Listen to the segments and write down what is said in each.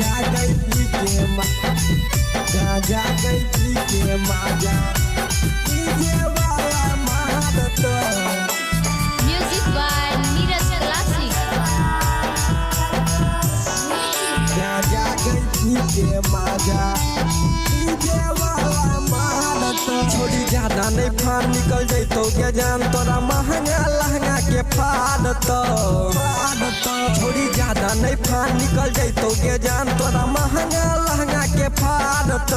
गांजा गई पी के गांजा गई पी के माजा डीजे वाला मारत Music by Neeraj Classic. गांजा गई पी के माजा डीजे वाला मारत छोड़ी ज्यादा नहीं फान निकल जैतो के जान तोरा महंगा लहंगा के फाड़त छोड़ी ज्यादा नहीं फान निकल जैतो के जान तोरा महंगा लहंगा के फाड़त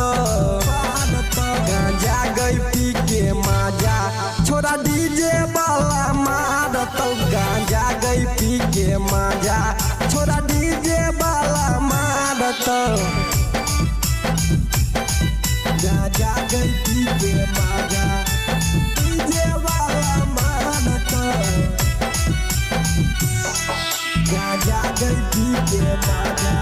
गांजा गई पी के माजा छोड़ा डीजे वाला मारत गांजा गई पी के माजा छोड़ा डीजे वाला मारत गांजा गई पी के माजा डीजे वाला मारत गांजा गई पी के माजा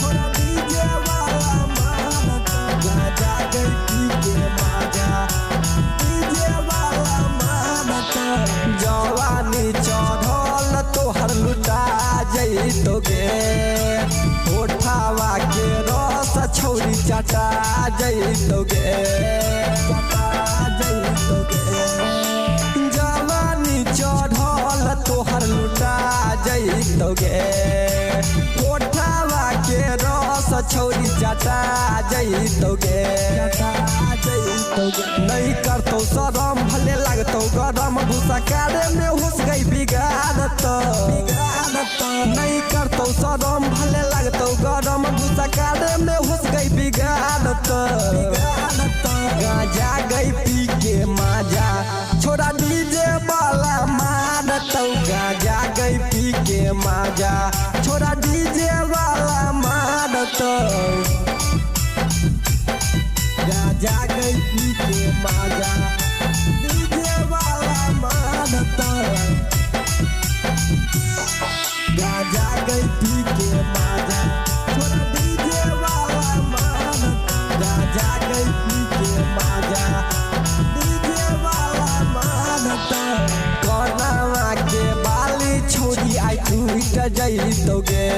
छोड़ा डीजे वाला मारत गांजा गई पी के माजा डीजे वाला मारत जवानी चढ़ल तोहर लुटा जैतोगे उठावा के रस छौरी चटा जैतोगे जवानी चढ़ल तोहर लुटा जैतोगे उठावा के रस छौरी चटा जैतोगे नहीं करतो शरम भले लगतो गरम भूसा कारे में घुस गई बिगाड़त नहीं करतो शरम भले लगतो गरम भूसा कारे में घुस गई बिगाड़त गांजा गई पी के माजा छोड़ा डीजे वाला मारत गांजा गई पी के माजा छोड़ा डीजे वाला मारत गांजा गई पी के माजा डीजे वाला मारत गांजा गई पी के माजा छोड़ा डीजे वाला मारत गांजा गई पी के माजा डीजे वाला मारत कनावा के बाली छोड़ी आई टूट जैतोगे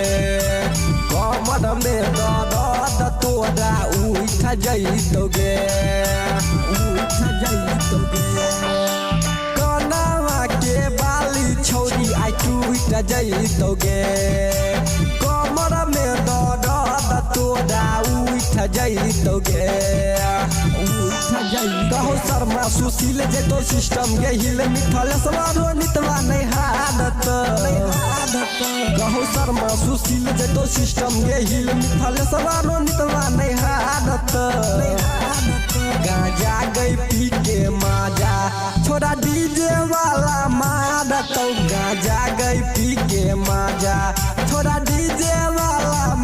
कमर में दर्द तोरा उठ जैतोगे कनावा के बाली छोड़ी आई टूट जैतोगे कमर में दर्द तोरा उठ जैतोगे कहो शर्मा सुशील जैतो सिस्टम के हिल मिठल सवारो नितवा नहीं हादत कहो शर्मा सुशील जैतो सिस्टम के हिल मिठल सवारो नितवा नहीं हादत गांजा गई पी के माजा छोड़ा डीजे वाला मारत गांजा गई पी के माजा छोड़ा डीजे वाला